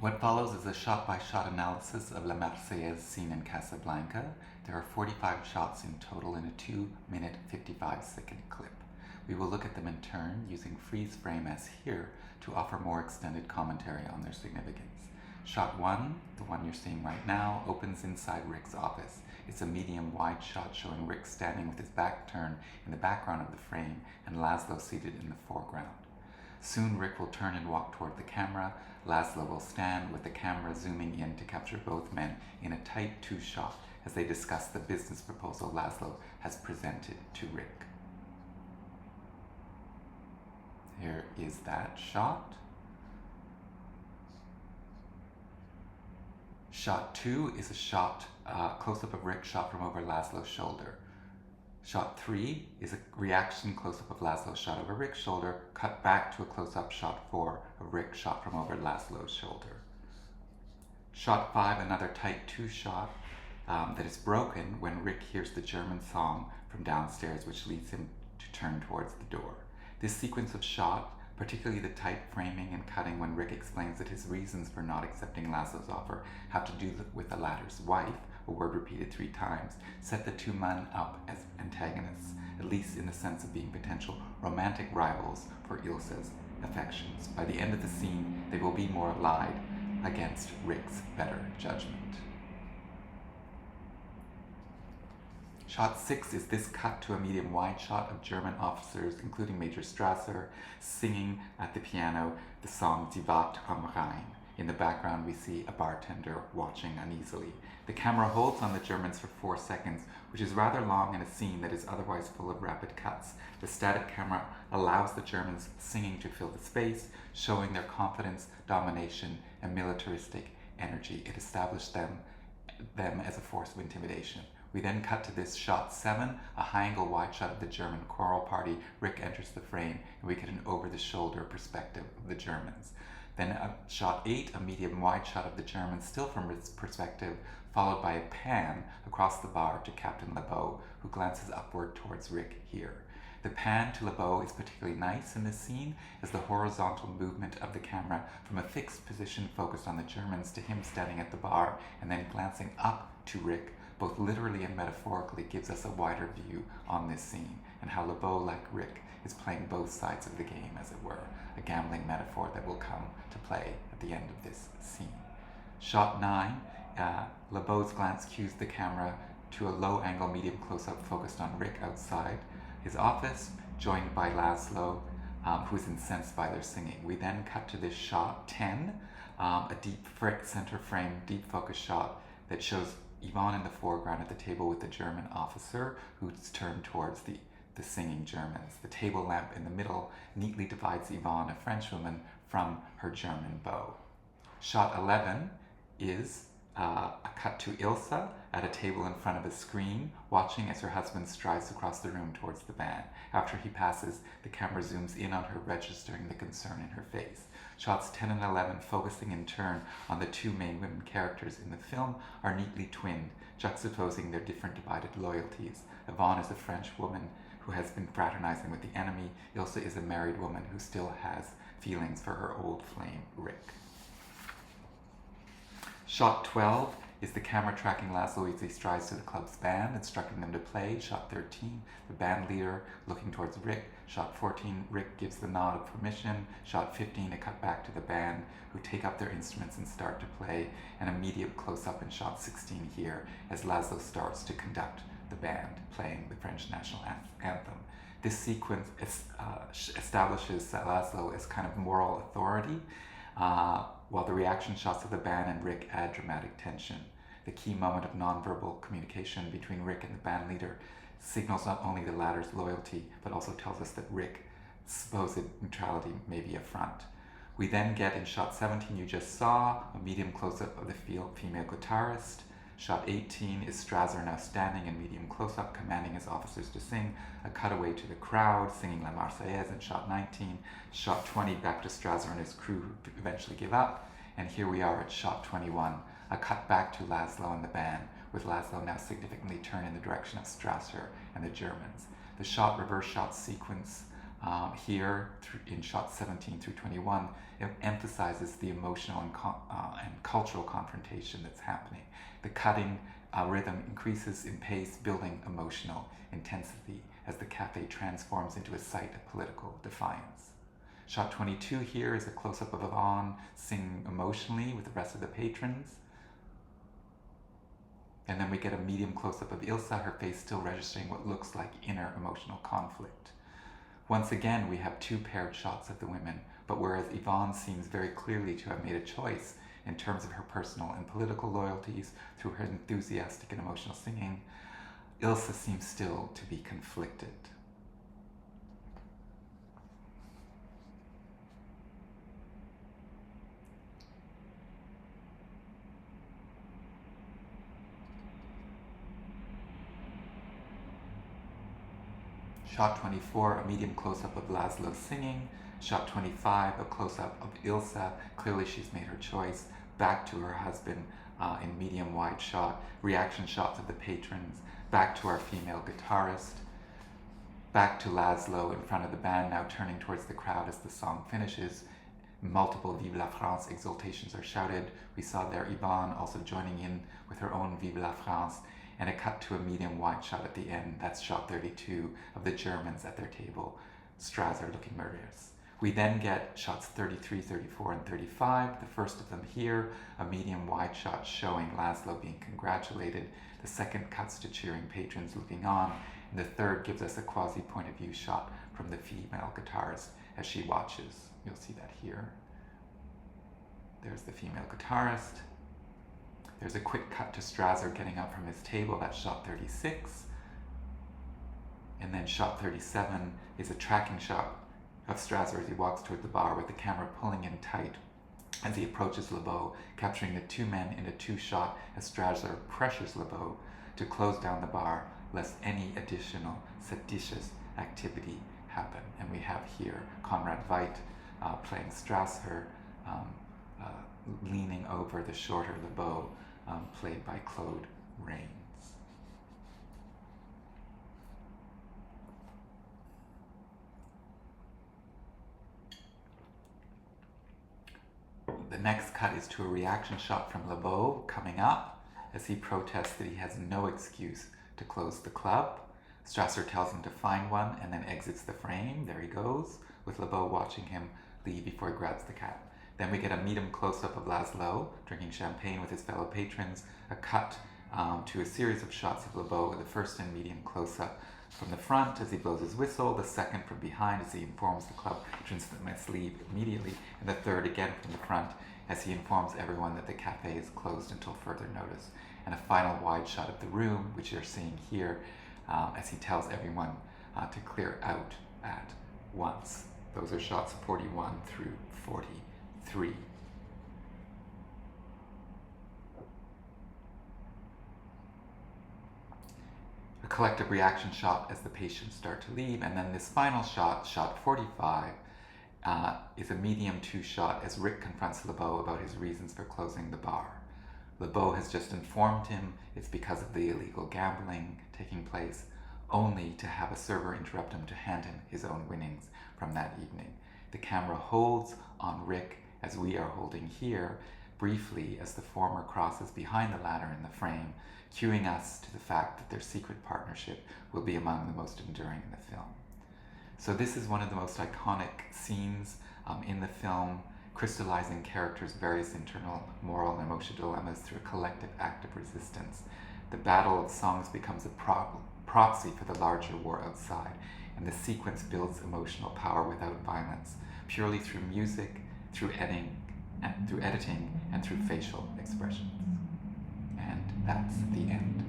What follows is a shot-by-shot analysis of La Marseillaise scene in Casablanca. There are 45 shots in total in a 2-minute 55-second clip. We will look at them in turn, using freeze frame as here, to offer more extended commentary on their significance. Shot 1, the one you're seeing right now, opens inside Rick's office. It's a medium-wide shot showing Rick standing with his back turned in the background of the frame and Laszlo seated in the foreground. Soon Rick will turn and walk toward the camera. Laszlo will stand with the camera zooming in to capture both men in a tight two-shot as they discuss the business proposal Laszlo has presented to Rick. Here is that shot. Shot 2 is a shot, close-up of Rick shot from over Laszlo's shoulder. Shot 3 is a reaction close-up of Laszlo's shot over Rick's shoulder, cut back to a close-up shot 4 of Rick shot from over Laszlo's shoulder. Shot 5, another tight two-shot that is broken when Rick hears the German song from downstairs, which leads him to turn towards the door. This sequence of shot, particularly the tight framing and cutting when Rick explains that his reasons for not accepting Laszlo's offer have to do with the latter's wife, a word repeated 3 times, set the two men up as antagonists, at least in the sense of being potential romantic rivals for Ilse's affections. By the end of the scene, they will be more allied against Rick's better judgment. Shot 6 is this cut to a medium-wide shot of German officers, including Major Strasser, singing at the piano the song Die Wacht am Rhein. In the background, we see a bartender watching uneasily. The camera holds on the Germans for 4 seconds, which is rather long in a scene that is otherwise full of rapid cuts. The static camera allows the Germans singing to fill the space, showing their confidence, domination, and militaristic energy. It established them as a force of intimidation. We then cut to this shot 7, a high-angle wide shot of the German choral party. Rick enters the frame, and we get an over-the-shoulder perspective of the Germans. Then shot 8, a medium-wide shot of the Germans, still from Rick's perspective, followed by a pan across the bar to Captain LeBeau, who glances upward towards Rick here. The pan to LeBeau is particularly nice in this scene, as the horizontal movement of the camera from a fixed position focused on the Germans to him standing at the bar and then glancing up to Rick, both literally and metaphorically, gives us a wider view on this scene, and how LeBeau, like Rick, is playing both sides of the game, as it were, a gambling metaphor that will come to play at the end of this scene. Shot 9, LeBeau's glance cues the camera to a low-angle medium close-up focused on Rick outside his office, joined by Laszlo, who is incensed by their singing. We then cut to this shot 10, a deep center frame, deep focus shot that shows Yvonne in the foreground at the table with the German officer who's turned towards the singing Germans. The table lamp in the middle neatly divides Yvonne, a Frenchwoman, from her German beau. Shot 11 is a cut to Ilse at a table in front of a screen, watching as her husband strides across the room towards the band. After he passes, the camera zooms in on her, registering the concern in her face. Shots 10 and 11, focusing in turn on the 2 main women characters in the film, are neatly twinned, juxtaposing their different divided loyalties. Yvonne is a French woman who has been fraternizing with the enemy. Ilse is a married woman who still has feelings for her old flame, Rick. Shot 12 is the camera tracking Laszlo as he strides to the club's band, instructing them to play. Shot 13, the band leader looking towards Rick. Shot 14, Rick gives the nod of permission. Shot 15, a cut back to the band, who take up their instruments and start to play. And a immediate close-up in shot 16 here, as Laszlo starts to conduct the band, playing the French national anthem. This sequence establishes Laszlo as kind of moral authority, while the reaction shots of the band and Rick add dramatic tension. The key moment of nonverbal communication between Rick and the band leader signals not only the latter's loyalty, but also tells us that Rick's supposed neutrality may be a front. We then get, in shot 17 you just saw, a medium close-up of the female guitarist. Shot 18 is Strasser now standing in medium close-up, commanding his officers to sing. A cutaway to the crowd, singing La Marseillaise in shot 19. Shot 20, back to Strasser and his crew who eventually give up. And here we are at shot 21, a cut back to Laszlo and the band, with Laszlo now significantly turned in the direction of Strasser and the Germans. The reverse shot sequence Here, in shots 17 through 21, it emphasizes the emotional and cultural confrontation that's happening. The cutting rhythm increases in pace, building emotional intensity as the cafe transforms into a site of political defiance. Shot 22 here is a close-up of Yvonne singing emotionally with the rest of the patrons. And then we get a medium close-up of Ilsa, her face still registering what looks like inner emotional conflict. Once again, we have two paired shots of the women, but whereas Yvonne seems very clearly to have made a choice in terms of her personal and political loyalties through her enthusiastic and emotional singing, Ilsa seems still to be conflicted. Shot 24, a medium close-up of Laszlo singing. Shot 25, a close-up of Ilsa. Clearly she's made her choice. Back to her husband in medium wide shot. Reaction shots of the patrons. Back to our female guitarist. Back to Laszlo in front of the band, now turning towards the crowd as the song finishes. Multiple Vive la France exultations are shouted. We saw there Yvonne also joining in with her own Vive la France. And a cut to a medium wide shot at the end. That's shot 32 of the Germans at their table, Strasser looking murderous. We then get shots 33, 34, and 35. The first of them here, a medium wide shot showing Laszlo being congratulated. The second cuts to cheering patrons looking on. And the third gives us a quasi point of view shot from the female guitarist as she watches. You'll see that here. There's the female guitarist. There's a quick cut to Strasser getting up from his table. That's shot 36. And then shot 37 is a tracking shot of Strasser as he walks toward the bar with the camera pulling in tight as he approaches LeBeau, capturing the two men in a two-shot as Strasser pressures LeBeau to close down the bar lest any additional seditious activity happen. And we have here Conrad Veidt playing Strasser, leaning over the shorter LeBeau, played by Claude Rains. The next cut is to a reaction shot from LeBeau coming up as he protests that he has no excuse to close the club. Strasser tells him to find one and then exits the frame. There he goes, with LeBeau watching him leave before he grabs the cat. Then we get a medium close-up of Laszlo drinking champagne with his fellow patrons, a cut to a series of shots of LeBeau, the first in medium close-up from the front as he blows his whistle, the second from behind as he informs the club patrons that they must leave immediately, and the third again from the front as he informs everyone that the cafe is closed until further notice. And a final wide shot of the room, which you're seeing here, as he tells everyone to clear out at once. Those are shots 41 through 43. A collective reaction shot as the patients start to leave, and then this final shot, shot 45, is a medium two shot as Rick confronts LeBeau about his reasons for closing the bar. LeBeau has just informed him it's because of the illegal gambling taking place, only to have a server interrupt him to hand him his own winnings from that evening. The camera holds on Rick as we are holding here, briefly as the former crosses behind the ladder in the frame, cueing us to the fact that their secret partnership will be among the most enduring in the film. So this is one of the most iconic scenes in the film, crystallizing characters' various internal moral and emotional dilemmas through a collective act of resistance. The battle of songs becomes a proxy for the larger war outside, and the sequence builds emotional power without violence, purely through music, through editing, and through facial expressions. And that's the end.